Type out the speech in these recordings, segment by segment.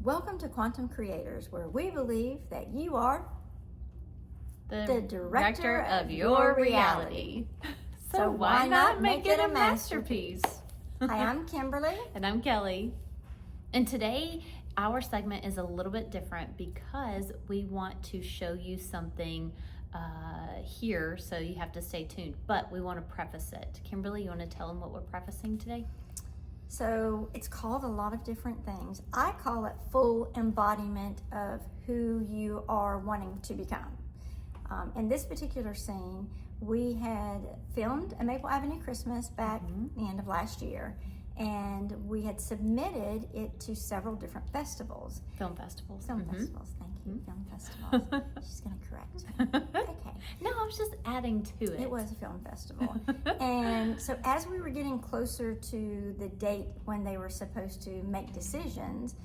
Welcome to Quantum Creators, where we believe that you are the director of your reality. So why not make it a masterpiece? Hi, I'm Kimberly. And I'm Kelly. And today, our segment is a little bit different because we want to show you something here, so you have to stay tuned. But we want to preface it. Kimberly, you want to tell them what we're prefacing today? So it's called a lot of different things. I call it full embodiment of who you are wanting to become. In this particular scene, we had filmed a Maple Avenue Christmas back the end of last year, and we had submitted it to several different festivals. Film festivals. Film festivals, thank you. Film festivals. She's going to correct me. Okay. No, I was just adding to it. It was a film festival. And so as we were getting closer to the date when they were supposed to make decisions,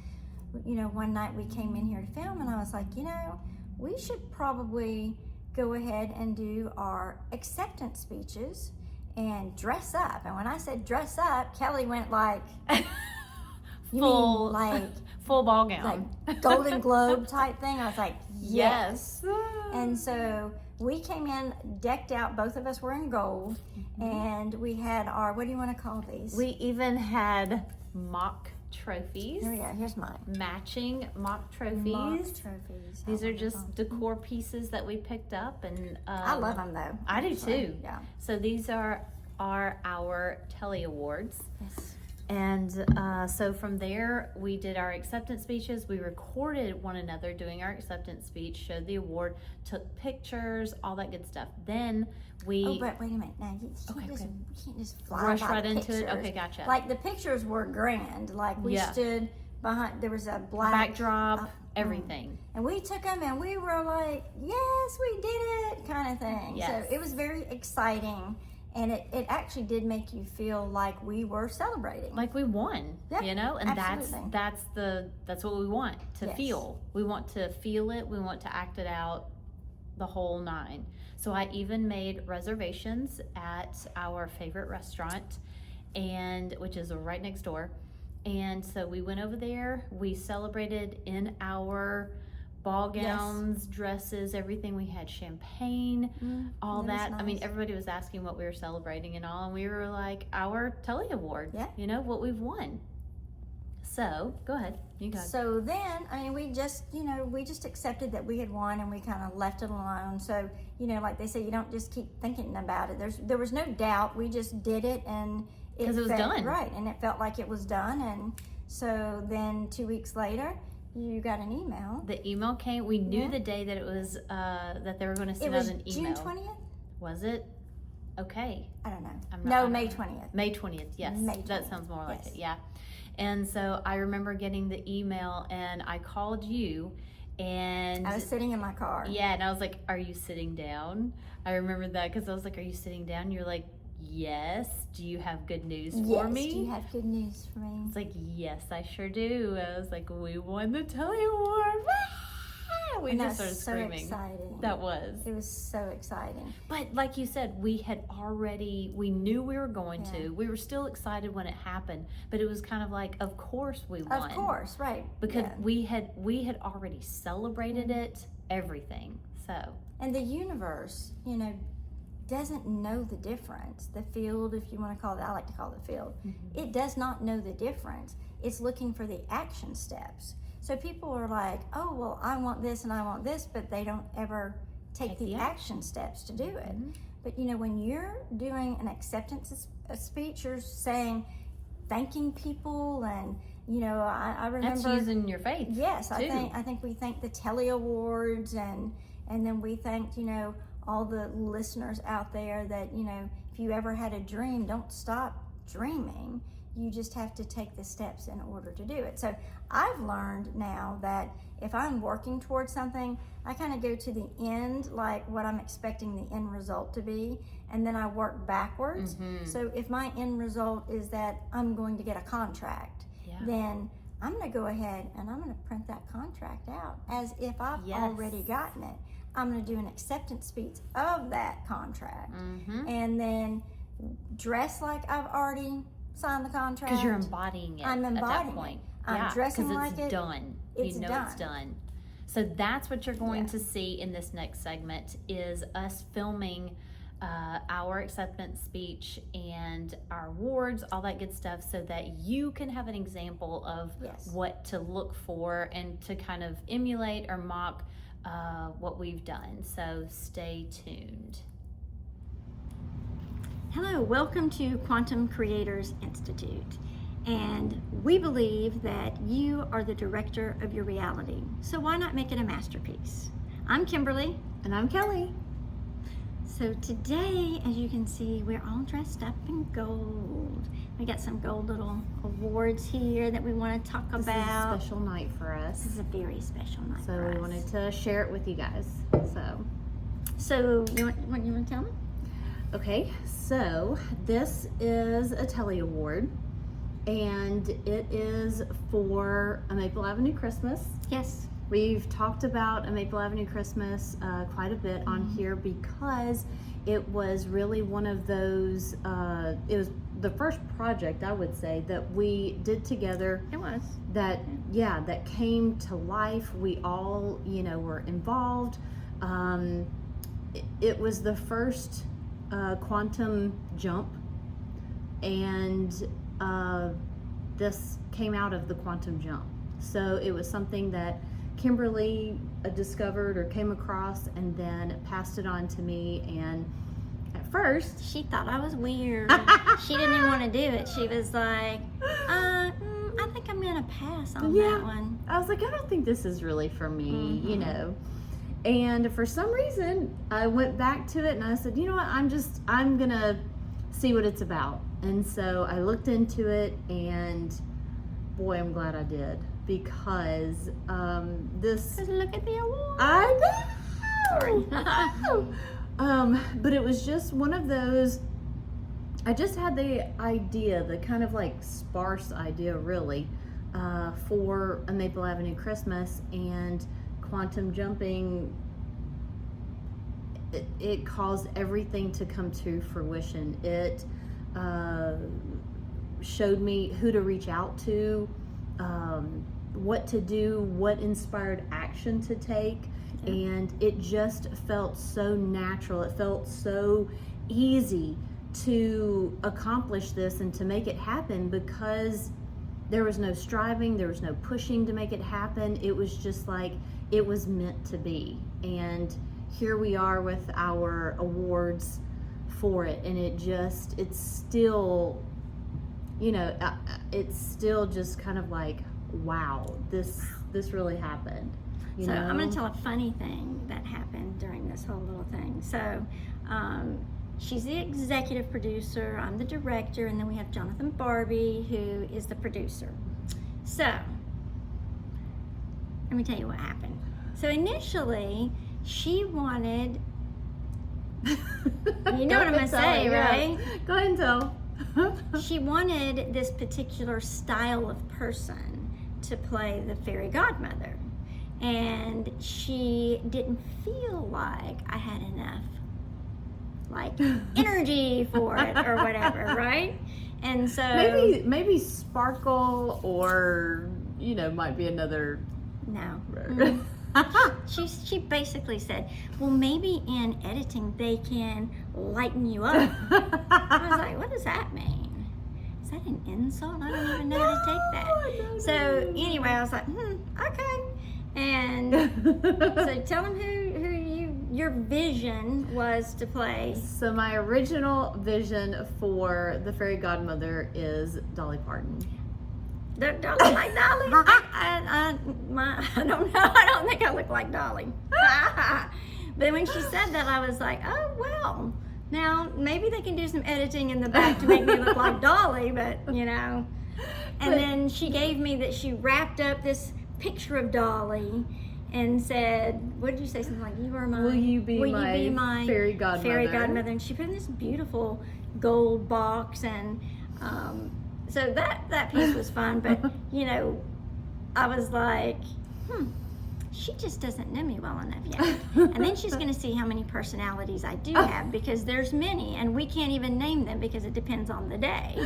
you know, one night we came in here to film, and I was like, you know, we should probably go ahead and do our acceptance speeches and dress up. And when I said dress up, Kelly went like, you full, mean like full ball gown, like Golden Globe type thing? I was like, yes. And so we came in decked out. Both of us were in gold, and we had our, what do you want to call these? We even had mock trophies. Here we go. Here's mine. Matching mock trophies. Mock trophies. These are just decor pieces that we picked up, and I love them though. I do too. Yeah. So these are our Telly Awards. Yes. And so from there, we did our acceptance speeches. We recorded one another doing our acceptance speech, showed the award, took pictures, all that good stuff. Then we... Oh, but wait a minute. Now, you can't just fly rush by right the into pictures. it? Okay, gotcha. Like, the pictures were grand. Like, we stood behind, there was a black... backdrop, everything. And we took them, and we were like, yes, we did it, kind of thing. Yes. So it was very exciting. And it actually did make you feel like we were celebrating. Like we won, Yep, you know? And absolutely. that's what we want to Yes. feel. We want to feel it. We want to act it out, the whole nine. So I even made reservations at our favorite restaurant, and which is right next door. And so we went over there. We celebrated in our ball gowns, dresses, everything. We had champagne, all that. Nice. I mean, everybody was asking what we were celebrating and all, and we were like, our Telly Award, you know, what we've won. So, go ahead. You go. So then, I mean, we just accepted that we had won, and we kind of left it alone. So, you know, like they say, you don't just keep thinking about it. There was no doubt. We just did it, and because it was done. Right, and it felt like it was done. And so then 2 weeks later, you got an email. The email came. We knew the day that it was that they were going to send out an email. June 20th? Was it? Okay. I don't know. May 20th. May 20th, yes. May 20th. That sounds more like it, yeah. And so I remember getting the email, and I called you, and I was sitting in my car. Yeah, and I was like, are you sitting down? I remember that because I was like, are you sitting down? You're like, yes. Do you have good news for me? Yes, do you have good news for me? It's like, yes, I sure do. I was like, we won the Telly Award. We just started screaming. So exciting. That was. It was so exciting. But like you said, we knew we were going to. We were still excited when it happened, but it was kind of like, of course we won. Of course, right. Because we had already celebrated it, everything. So. And the universe, you know, doesn't know the difference. The field, if you want to call it, I like to call it field. It does not know the difference. It's looking for the action steps. So people are like, oh, well, I want this and I want this, but they don't ever take the action steps to do it. But, you know, when you're doing an acceptance speech, you're saying, thanking people, and, you know, I remember. That's using your faith. Yes, too. I think we thanked the Telly Awards, and then we thanked, you know, all the listeners out there that, you know, if you ever had a dream, don't stop dreaming. You just have to take the steps in order to do it. So I've learned now that if I'm working towards something, I kind of go to the end, like what I'm expecting the end result to be, and then I work backwards. So if my end result is that I'm going to get a contract, then I'm going to go ahead and I'm going to print that contract out as if I've already gotten it. I'm going to do an acceptance speech of that contract, and then dress like I've already signed the contract. Because you're embodying it. I'm embodying at that point. it. Yeah, dressing 'cause like it's it. done. It's you know done. it's done. So that's what you're going Yeah. to see in this next segment is us filming our acceptance speech and our awards, all that good stuff, so that you can have an example of Yes. what to look for and to kind of emulate or mock what we've done. So stay tuned. Hello, welcome to Quantum Creators Institute. And we believe that you are the director of your reality. So why not make it a masterpiece? I'm Kimberly. And I'm Kelly. So today, as you can see, we're all dressed up in gold. We got some gold little awards here that we want to talk This about. is a special night for us. This is a very special night So for we us. wanted to share it with you guys. So you want to tell me? Okay, so this is a Telly Award, and it is for A Maple Avenue Christmas. Yes. We've talked about A Maple Avenue Christmas quite a bit on here because it was really one of those, it was the first project, I would say, that we did together. It was. That came to life. We all, were involved. It was the first quantum jump, and this came out of the quantum jump. So it was something that Kimberly discovered or came across and then passed it on to me. And at first She thought I was weird. She didn't even want to do it. She was like, I think I'm going to pass on that one. I was like, I don't think this is really for me, And for some reason, I went back to it and I said, you know what, I'm going to see what it's about. And so I looked into it, and boy, I'm glad I did, because Just look at the award. I Sorry. know. But it was just one of those, I just had the idea, the kind of like sparse idea really, for A Maple Avenue Christmas, and quantum jumping, it caused everything to come to fruition. It showed me who to reach out to, what to do, what inspired action to take, and it just felt so natural. It felt so easy to accomplish this and to make it happen, because there was no striving, there was no pushing to make it happen. It was just like it was meant to be. And here we are with our awards for it, and it's still, it's still just kind of like, wow, this really happened. So I'm going to tell a funny thing that happened during this whole little thing. So she's the executive producer, I'm the director, and then we have Jonathan Barbie, who is the producer. So let me tell you what happened. So initially, she wanted, you know what I'm going to say, right? Go ahead and tell. She wanted this particular style of person to play the fairy godmother. And she didn't feel like I had enough, like, energy for it or whatever, right? And so maybe sparkle, or might be another. No. Mm. She basically said, well, maybe in editing they can lighten you up. I was like, what does that mean? Is that an insult? I don't even know how to take that. No. So anyway, I was like, okay. And so tell them who your vision was to play. So my original vision for the fairy godmother is Dolly Parton. Don't look like Dolly. I don't know. I don't think I look like Dolly. But when she said that, I was like, oh, well, now maybe they can do some editing in the back to make me look like Dolly, but. And then she gave me that she wrapped up this picture of Dolly and said, what did you say? Something like, will you be my fairy godmother? Fairy godmother. And she put in this beautiful gold box, and so that piece was fun. But I was like, she just doesn't know me well enough yet. And then she's going to see how many personalities I do have, because there's many, and we can't even name them because it depends on the day.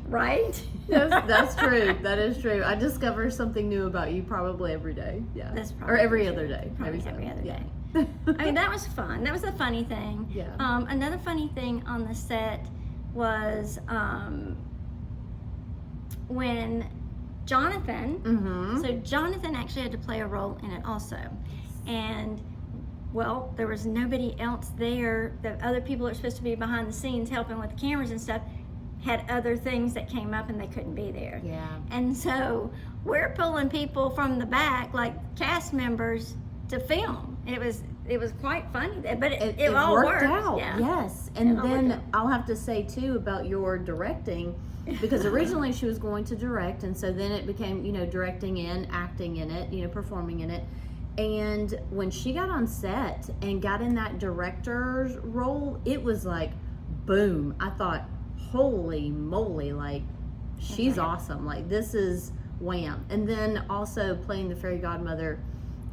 Right? That's true. That is true. I discover something new about you probably every day. Yeah. That's probably or every true. other day. Probably Maybe every so. other Yeah. day. I mean, that was fun. That was a funny thing. Yeah. Another funny thing on the set was when Jonathan, Mm-hmm. so Jonathan actually had to play a role in it also. And, well, there was nobody else there. The other people that are supposed to be behind the scenes helping with cameras and stuff had other things that came up and they couldn't be there. Yeah. And so we're pulling people from the back, like cast members, to film. It was quite funny, but it all worked out. Yeah. Yes. And It all worked then out. I'll have to say too about your directing, because originally she was going to direct, and so then it became, directing and acting in it, performing in it. And when she got on set and got in that director's role, it was like, boom. I thought, holy moly, like, she's awesome. Like, this is wham. And then also playing the fairy godmother,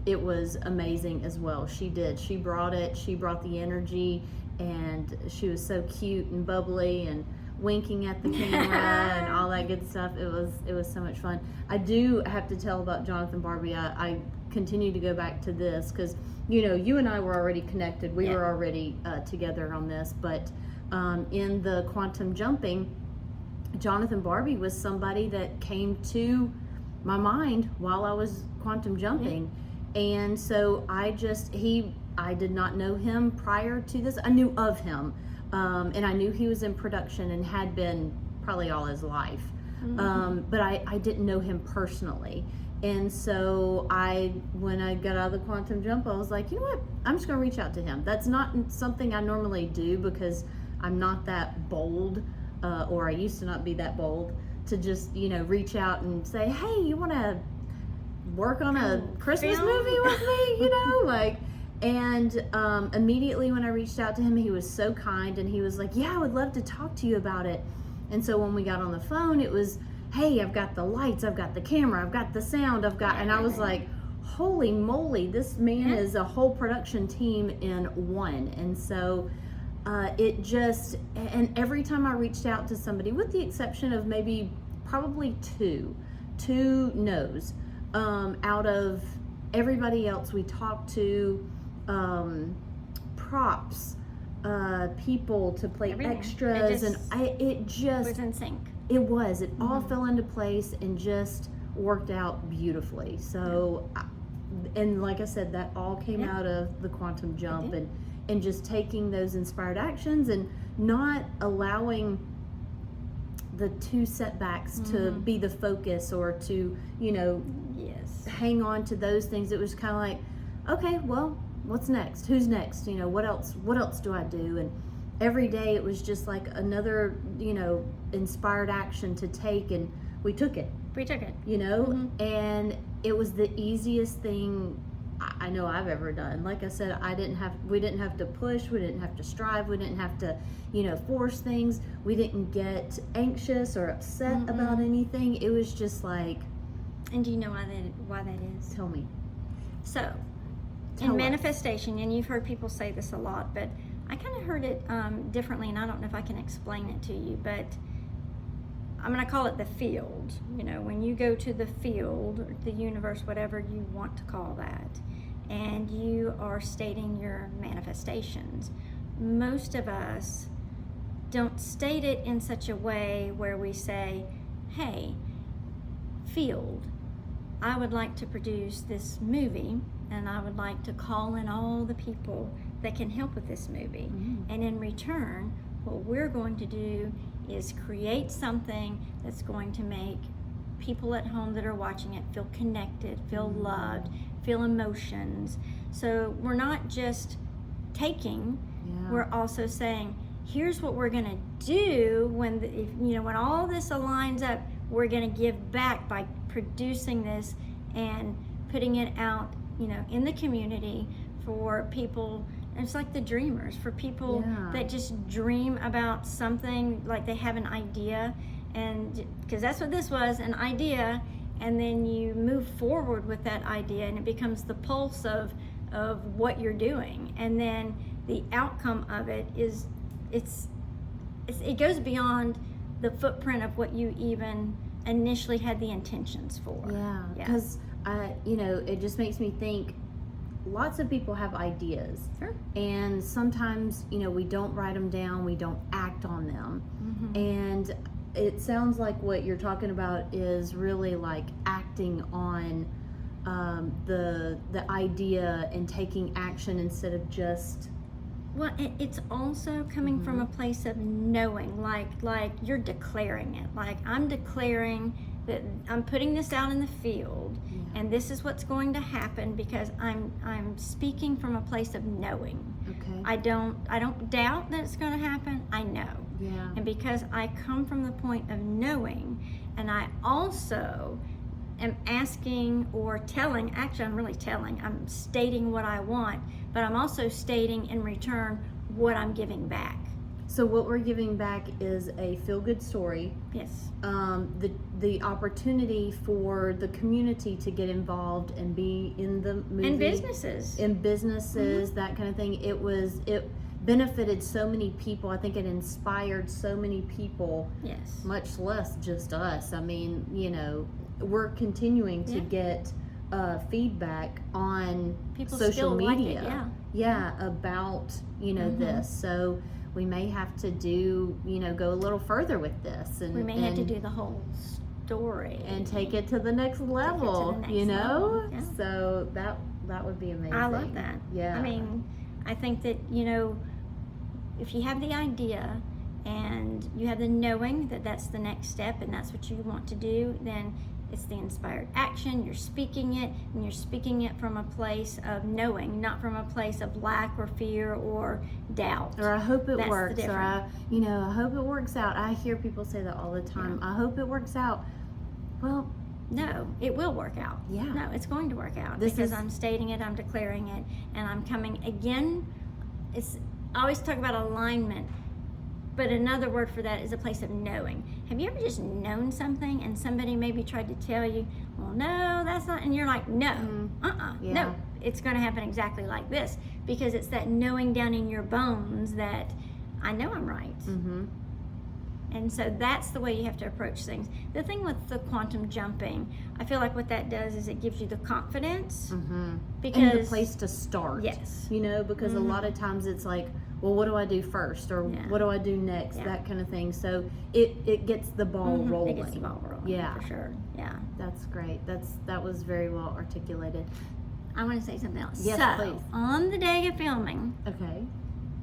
it was amazing as well. She brought it. She brought the energy, and she was so cute and bubbly and winking at the camera and all that good stuff. It was so much fun. I do have to tell about Jonathan Barbie. I continue to go back to this because you and I were already connected. We were already together on this, but in the quantum jumping, Jonathan Barbie was somebody that came to my mind while I was quantum jumping. And so I did not know him prior to this. I knew of him, and I knew he was in production and had been probably all his life. But I didn't know him personally. And so when I got out of the quantum jump, I was like, you know what? I'm just going to reach out to him. That's not something I normally do because I'm not that bold, or I used to not be that bold to just, reach out and say, hey, you want to work on a Christmas movie with me, and immediately when I reached out to him, he was so kind, and he was like, yeah, I would love to talk to you about it. And so when we got on the phone, it was, hey, I've got the lights, I've got the camera, I've got the sound, and I was like, holy moly, this man is a whole production team in one. And so and every time I reached out to somebody, with the exception of maybe probably two no's, out of everybody else we talked to, props, people to play Everything. extras, it just was in sync. It all fell into place and just worked out beautifully. So, and like I said, that all came out of the quantum jump and just taking those inspired actions and not allowing the two setbacks to be the focus or to, hang on to those things. It was kind of like, okay, well, what's next? Who's next? What else do I do? And every day it was just like another, inspired action to take, and we took it. And it was the easiest thing I know I've ever done. Like I said, we didn't have to push, we didn't have to strive, we didn't have to, force things. We didn't get anxious or upset about anything. It was just like. And do you know why that is? Tell me. So, Tell us. Manifestation, and you've heard people say this a lot, but I kind of heard it differently, and I don't know if I can explain it to you, but I'm going to call it the field. When you go to the field, or the universe, whatever you want to call that, and you are stating your manifestations, most of us don't state it in such a way where we say, hey, field, I would like to produce this movie, and I would like to call in all the people that can help with this movie. And in return, what we're going to do is create something that's going to make people at home that are watching it feel connected, feel loved, feel emotions. So we're not just taking, we're also saying, here's what we're going to do when when all this aligns up. We're going to give back by producing this and putting it out, in the community for people. It's like the dreamers, for people that just dream about something, like they have an idea, and because that's what this was, an idea, and then you move forward with that idea, and it becomes the pulse of what you're doing, and then the outcome of it is it goes beyond the footprint of what you even initially had the intentions for. Yeah, because it just makes me think. Lots of people have ideas, Sure. and sometimes we don't write them down, we don't act on them, and it sounds like what you're talking about is really like acting on the idea and taking action instead of just. Well, it's also coming from a place of knowing, like you're declaring it. Like, I'm declaring that I'm putting this out in the field, and this is what's going to happen because I'm speaking from a place of knowing. Okay. I don't doubt that it's going to happen. I know. Yeah. And because I come from the point of knowing, and I also am asking or telling, actually I'm really telling, I'm stating what I want, but I'm also stating in return what I'm giving back. So what we're giving back is a feel-good story. Yes. The opportunity for the community to get involved and be in the movie. And businesses. In businesses, that kind of thing. It benefited so many people. I think it inspired so many people. Yes. Much less just us. I mean, we're continuing to get feedback on People social still media. like it, yeah, about this. So we may have to do go a little further with this, and We may have to do the whole story and take it to the next level. level, yeah. So that would be amazing. I love that. Yeah. I mean, I think that if you have the idea and you have the knowing that that's the next step and that's what you want to do, then it's the inspired action. You're speaking it, and you're speaking it from a place of knowing, not from a place of lack or fear or doubt. Or I hope it That's the works, or I hope it works out. I hear people say that all the time. I hope it works out. Well, no, it will work out. Yeah. No, it's going to work out This because is- I'm stating it, I'm declaring it, and I'm coming again. I always talk about alignment, but another word for that is a place of knowing. Have you ever just known something and somebody maybe tried to tell you, well, no, that's not, and you're like, no, Yeah. no, it's going to happen exactly like this, because it's that knowing down in your bones that I know I'm right. Mm-hmm. And so that's the way you have to approach things. The thing with the quantum jumping, I feel like what that does is it gives you the confidence. Because And the place to start. Yes. Because a lot of times it's like, well, what do I do first, or what do I do next, that kind of thing. So it gets the ball rolling. It gets the ball rolling. Yeah. For sure. Yeah. That's great. That was very well articulated. I want to say something else. Yes, so, please. on the day of filming, Okay.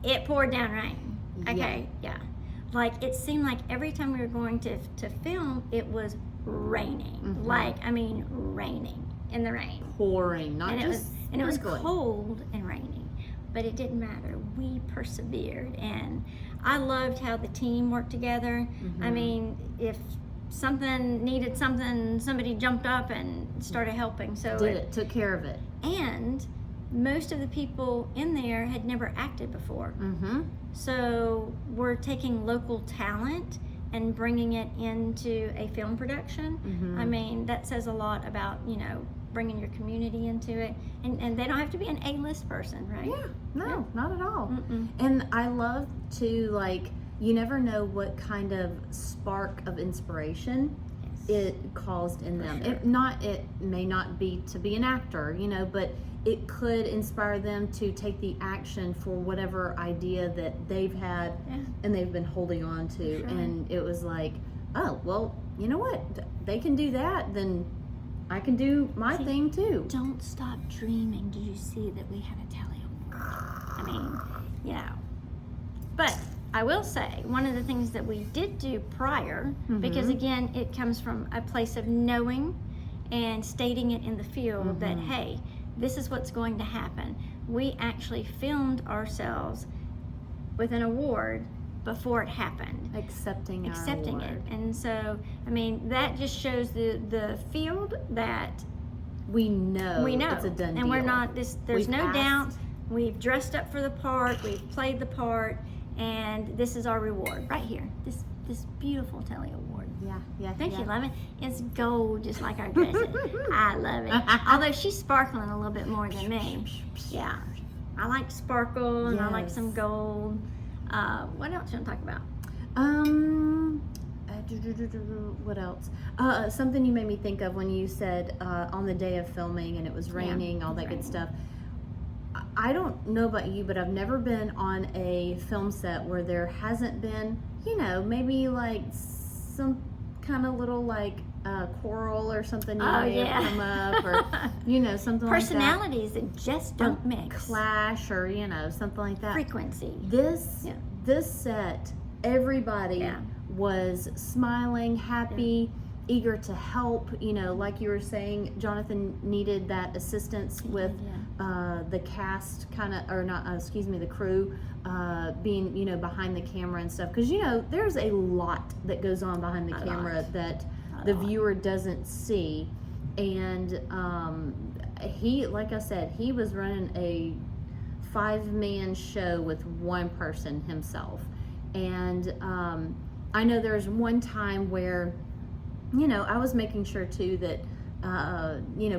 it poured down rain. Okay. Yeah. Like, it seemed like every time we were going to film, it was raining. Like, I mean, raining in the rain. Pouring, not And just it was sprinkling. cold and raining, but it didn't matter. We persevered, and I loved how the team worked together. I mean, if something needed something, somebody jumped up and started helping. So took care of it. And most of the people in there had never acted before. So we're taking local talent and bringing it into a film production. I mean, that says a lot about, bringing your community into it. And they don't have to be an A-list person, right? Yeah, no, not at all. And I love to, you never know what kind of spark of inspiration it caused in them. sure. It may not be to be an actor, but it could inspire them to take the action for whatever idea that they've had and they've been holding on to. Sure. And it was like, oh, well, you know what? They can do that, then I can do my thing too. Don't stop dreaming. Did you see that we had a Telly Award? I mean, But I will say, one of the things that we did do prior, because again, it comes from a place of knowing and stating it in the field that, hey, this is what's going to happen. We actually filmed ourselves with an award before it happened. Accepting it. award. And so, I mean, that just shows the field that we know it's a done and deal. we're not there's We've no asked. doubt. We've dressed up for the part, we've played the part, and this is our reward right here. This beautiful Telly Award. Yeah. Thank you, love it. It's gold, just like our dresses. I love it. Although she's sparkling a little bit more than me. Yeah. I like sparkle and I like Yes. some gold. What else you want to talk about? What else? Something you made me think of when you said on the day of filming and it was raining, all that good stuff. I don't know about you, but I've never been on a film set where there hasn't been, maybe like some kind of little like quarrel or something may have come up, or something Personalities like that. that just don't mix. Clash, or something like that. Frequency. This set, everybody was smiling, happy, eager to help. Like you were saying, Jonathan needed that assistance with the cast, the crew being behind the camera and stuff, because there's a lot that goes on behind the camera that the viewer doesn't see. And he, like I said, he was running a 5-man show with one person himself. And I know there was one time where I was making sure too that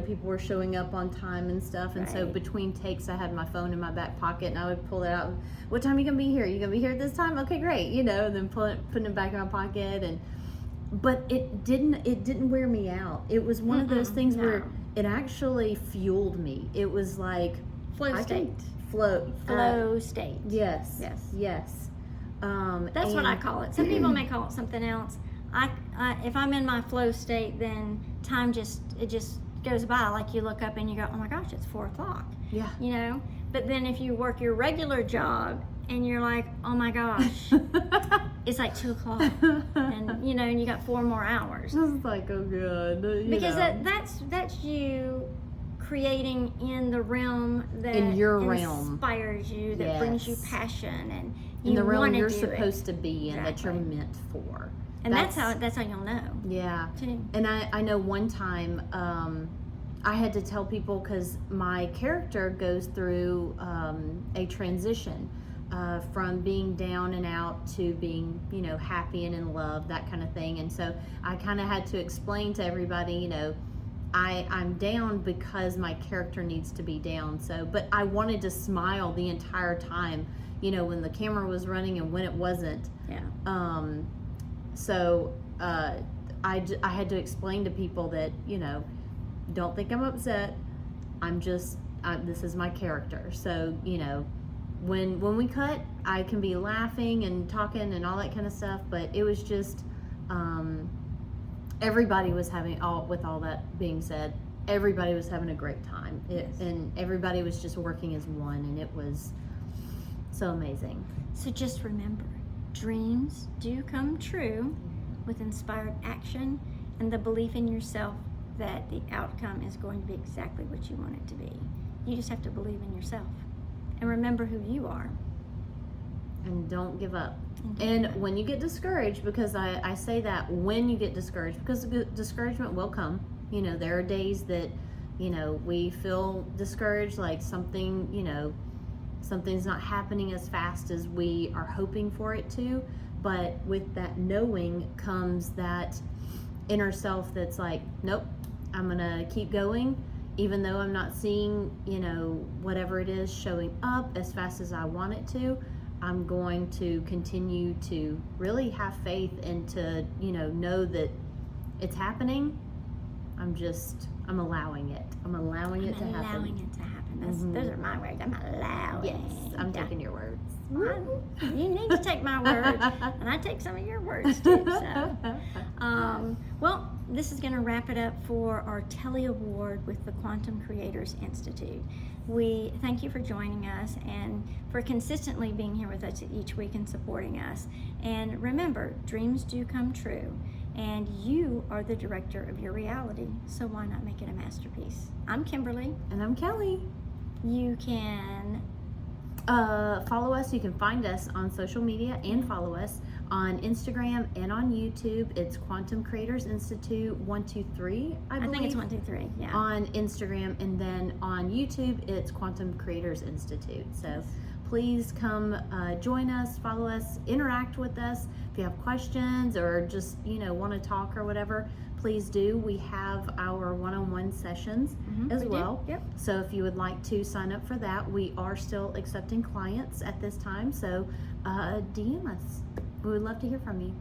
people were showing up on time and stuff, and so between takes I had my phone in my back pocket and I would pull it out. What time are you gonna be here? You gonna be here at this time? Okay, great. And then putting it back in my pocket, but it didn't wear me out. It was one of those things where it actually fueled me. It was like Flow state. Flow state. Yes. That's what I call it. Some people may call it something else. If I'm in my flow state, then time just goes by. Like you look up and you go, oh my gosh, it's 4:00. Yeah. But then if you work your regular job and you're like, oh my gosh, it's like 2:00, and you got 4 more hours. It's like, oh god. Because that's you creating in the realm that in your realm inspires you, that brings you passion, and in the realm you're do supposed to be in, that you're meant for. And that's how you'll know. Yeah. Too. And I know one time I had to tell people, because my character goes through a transition from being down and out to being, happy and in love, that kind of thing. And so I kind of had to explain to everybody, I'm down because my character needs to be down. So, but I wanted to smile the entire time, when the camera was running and when it wasn't. Yeah. So I had to explain to people that, don't think I'm upset. This is my character. So, when we cut, I can be laughing and talking and all that kind of stuff. But it was just, everybody was with all that being said, everybody was having a great time. And everybody was just working as one, and it was so amazing. So just remember, dreams do come true with inspired action and the belief in yourself that the outcome is going to be exactly what you want it to be. You just have to believe in yourself and remember who you are. And don't give up. And when you get discouraged, because I say that when you get discouraged, because discouragement will come. There are days that, we feel discouraged, like something's not happening as fast as we are hoping for it to. But with that knowing comes that inner self that's like, nope, I'm gonna keep going, even though I'm not seeing, whatever it is showing up as fast as I want it to. I'm going to continue to really have faith and to, know that it's happening. I'm allowing it. I'm allowing it to happen. Allowing it to happen. Those are my words. I'm allowing. Yes, I'm taking your words. You need to take my words, and I take some of your words too. So, well, this is going to wrap it up for our Telly Award with the Quantum Creators Institute. We thank you for joining us and for consistently being here with us each week and supporting us. And remember, dreams do come true, and you are the director of your reality, so why not make it a masterpiece? I'm Kimberly. And I'm Kelly. You can follow us. You can find us on social media and follow us on Instagram and on YouTube. It's Quantum Creators Institute 123, I believe. I think it's 123, yeah. On Instagram, and then on YouTube, it's Quantum Creators Institute. So please come join us, follow us, interact with us. If you have questions or just, want to talk or whatever, please do. We have our one-on-one sessions as well. Yep. So if you would like to sign up for that, we are still accepting clients at this time. So DM us. We would love to hear from you.